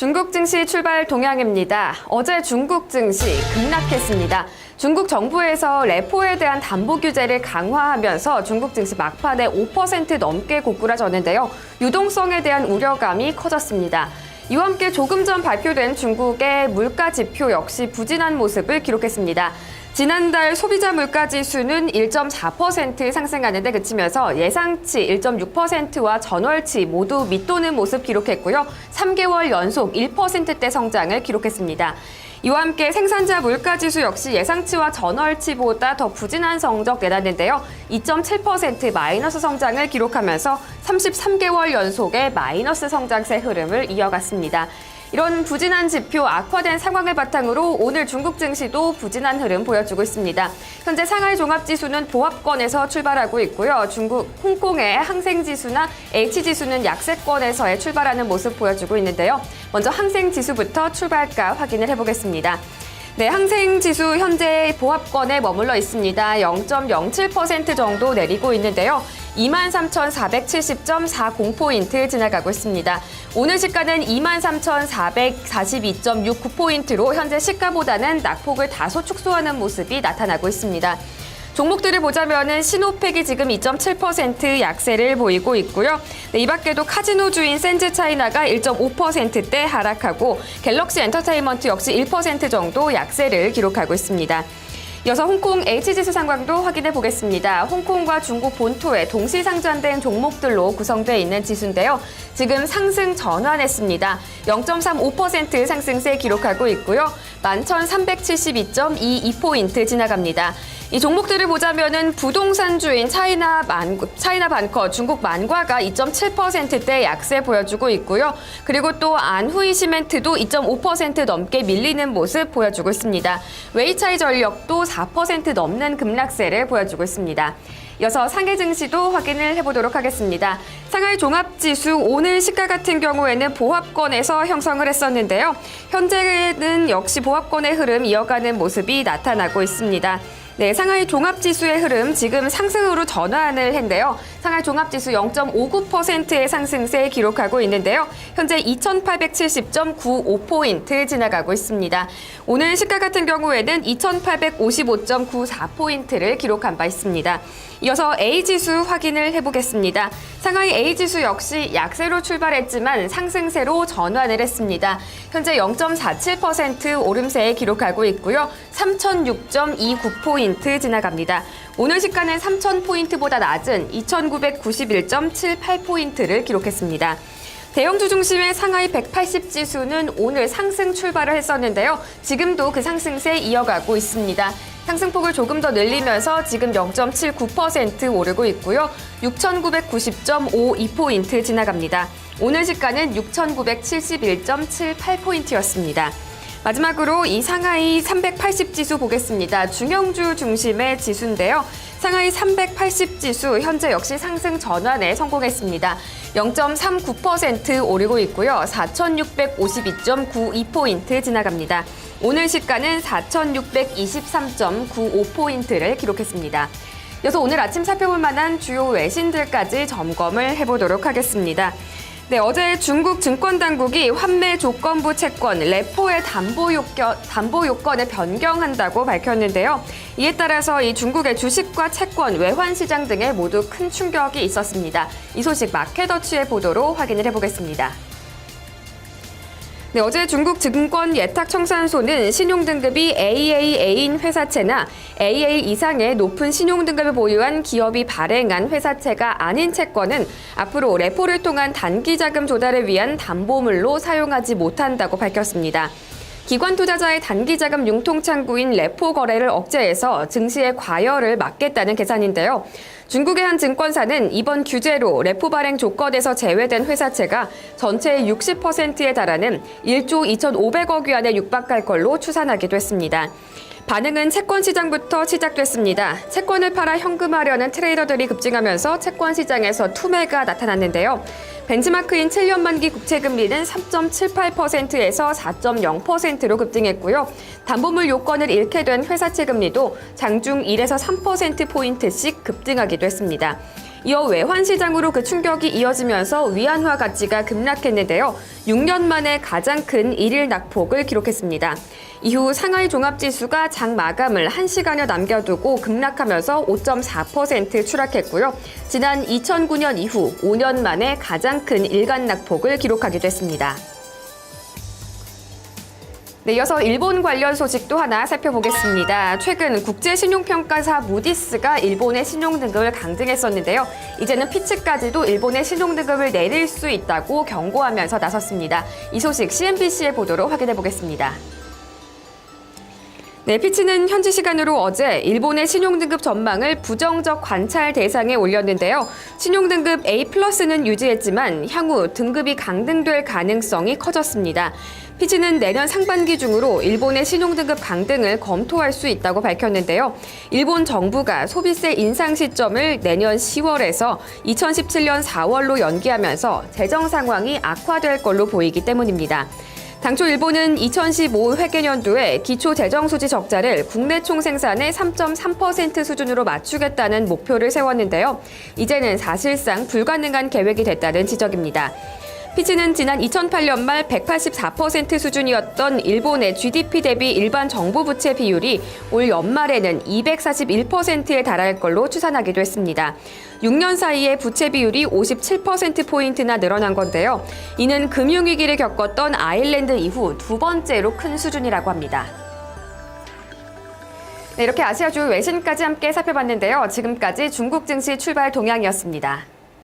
중국 증시 출발 동향입니다. 어제 중국 증시 급락했습니다. 중국 정부에서 레포에 대한 담보 규제를 강화하면서 중국 증시 막판에 5% 넘게 고꾸라졌는데요. 유동성에 대한 우려감이 커졌습니다. 이와 함께 조금 전 발표된 중국의 물가 지표 역시 부진한 모습을 기록했습니다. 지난달 소비자 물가 지수는 1.4% 상승하는 데 그치면서 예상치 1.6%와 전월치 모두 밑도는 모습 기록했고요. 3개월 연속 1%대 성장을 기록했습니다. 이와 함께 생산자 물가 지수 역시 예상치와 전월치보다 더 부진한 성적 내놨는데요. 2.7% 마이너스 성장을 기록하면서 33개월 연속의 마이너스 성장세 흐름을 이어갔습니다. 이런 부진한 지표, 악화된 상황을 바탕으로 오늘 중국 증시도 부진한 흐름 보여주고 있습니다. 현재 상하이 종합지수는 보합권에서 출발하고 있고요. 중국, 홍콩의 항생지수나 H지수는 약세권에서의 출발하는 모습 보여주고 있는데요. 먼저 항생지수부터 출발가 확인을 해보겠습니다. 네, 항생지수 현재 보합권에 머물러 있습니다. 0.07% 정도 내리고 있는데요. 23,470.40포인트 지나가고 있습니다. 오늘 시가는 23,442.69포인트로 현재 시가보다는 낙폭을 다소 축소하는 모습이 나타나고 있습니다. 종목들을 보자면은 시노팩이 지금 2.7% 약세를 보이고 있고요. 네, 이 밖에도 카지노주인 센즈차이나가 1.5%대 하락하고 갤럭시 엔터테인먼트 역시 1% 정도 약세를 기록하고 있습니다. 이어서 홍콩 H지수 상황도 확인해 보겠습니다. 홍콩과 중국 본토에 동시 상장된 종목들로 구성되어 있는 지수인데요. 지금 상승 전환했습니다. 0.35% 상승세 기록하고 있고요. 11,372.22포인트 지나갑니다. 이 종목들을 보자면은 부동산주인 차이나 반커, 중국 만과가 2.7%대 약세 보여주고 있고요. 그리고 또 안후이 시멘트도 2.5% 넘게 밀리는 모습 보여주고 있습니다. 웨이차이 전력도 4% 넘는 급락세를 보여주고 있습니다. 이어서 상해 증시도 확인을 해보도록 하겠습니다. 상하이 종합지수 오늘 시가 같은 경우에는 보합권에서 형성을 했었는데요. 현재는 역시 보합권의 흐름 이어가는 모습이 나타나고 있습니다. 네, 상하이 종합지수의 흐름 지금 상승으로 전환을 했는데요. 상하이 종합지수 0.59%의 상승세 기록하고 있는데요. 현재 2,870.95포인트 지나가고 있습니다. 오늘 시가 같은 경우에는 2,855.94포인트를 기록한 바 있습니다. 이어서 A지수 확인을 해보겠습니다. 상하이 A지수 역시 약세로 출발했지만 상승세로 전환을 했습니다. 현재 0.47% 오름세에 기록하고 있고요. 3,006.29포인트 지나갑니다. 오늘 시가는 3,000포인트보다 낮은 2,991.78포인트를 기록했습니다. 대형주 중심의 상하이 180지수는 오늘 상승 출발을 했었는데요. 지금도 그 상승세 이어가고 있습니다. 상승폭을 조금 더 늘리면서 지금 0.79% 오르고 있고요. 6,990.52포인트 지나갑니다. 오늘 시가는 6,971.78포인트였습니다. 마지막으로 이 상하이 380지수 보겠습니다. 중형주 중심의 지수인데요. 상하이 380지수 현재 역시 상승 전환에 성공했습니다. 0.39% 오르고 있고요. 4,652.92포인트 지나갑니다. 오늘 시가는 4,623.95포인트를 기록했습니다. 이어서 오늘 아침 살펴볼 만한 주요 외신들까지 점검을 해보도록 하겠습니다. 네, 어제 중국 증권당국이 환매 조건부 채권 레포의 담보 요건을 변경한다고 밝혔는데요. 이에 따라서 이 중국의 주식과 채권, 외환 시장 등에 모두 큰 충격이 있었습니다. 이 소식 마켓워치의 보도로 확인을 해보겠습니다. 네, 어제 중국 증권예탁청산소는 신용등급이 AAA인 회사채나 AA 이상의 높은 신용등급을 보유한 기업이 발행한 회사채가 아닌 채권은 앞으로 레포를 통한 단기자금 조달을 위한 담보물로 사용하지 못한다고 밝혔습니다. 기관 투자자의 단기자금 융통창구인 레포 거래를 억제해서 증시의 과열을 막겠다는 계산인데요. 중국의 한 증권사는 이번 규제로 레포 발행 조건에서 제외된 회사채가 전체의 60%에 달하는 1조 2,500억 위안에 육박할 걸로 추산하기도 했습니다. 반응은 채권 시장부터 시작됐습니다. 채권을 팔아 현금화하려는 트레이더들이 급증하면서 채권 시장에서 투매가 나타났는데요. 벤치마크인 7년 만기 국채금리는 3.78%에서 4.0%로 급등했고요. 담보물 요건을 잃게 된 회사채 금리도 장중 1에서 3%포인트씩 급등하기도 했습니다. 이어 외환 시장으로 그 충격이 이어지면서 위안화 가치가 급락했는데요. 6년 만에 가장 큰 일일 낙폭을 기록했습니다. 이후 상하이 종합지수가 장 마감을 1시간여 남겨두고 급락하면서 5.4% 추락했고요. 지난 2009년 이후 5년 만에 가장 큰 일간 낙폭을 기록하기도 했습니다. 네, 이어서 일본 관련 소식도 하나 살펴보겠습니다. 최근 국제신용평가사 무디스가 일본의 신용등급을 강등했었는데요. 이제는 피치까지도 일본의 신용등급을 내릴 수 있다고 경고하면서 나섰습니다. 이 소식 CNBC의 보도로 확인해 보겠습니다. 네, 피치는 현지 시간으로 어제 일본의 신용등급 전망을 부정적 관찰 대상에 올렸는데요. 신용등급 A+는 유지했지만 향후 등급이 강등될 가능성이 커졌습니다. 피치는 내년 상반기 중으로 일본의 신용등급 강등을 검토할 수 있다고 밝혔는데요. 일본 정부가 소비세 인상 시점을 내년 10월에서 2017년 4월로 연기하면서 재정 상황이 악화될 걸로 보이기 때문입니다. 당초 일본은 2015 회계년도에 기초 재정 수지 적자를 국내 총생산의 3.3% 수준으로 맞추겠다는 목표를 세웠는데요. 이제는 사실상 불가능한 계획이 됐다는 지적입니다. 피치는 지난 2008년 말 184% 수준이었던 일본의 GDP 대비 일반 정부 부채 비율이 올 연말에는 241%에 달할 걸로 추산하기도 했습니다. 6년 사이에 부채 비율이 57%포인트나 늘어난 건데요. 이는 금융위기를 겪었던 아일랜드 이후 두 번째로 큰 수준이라고 합니다. 네, 이렇게 아시아주 외신까지 함께 살펴봤는데요. 지금까지 중국 증시 출발 동향이었습니다.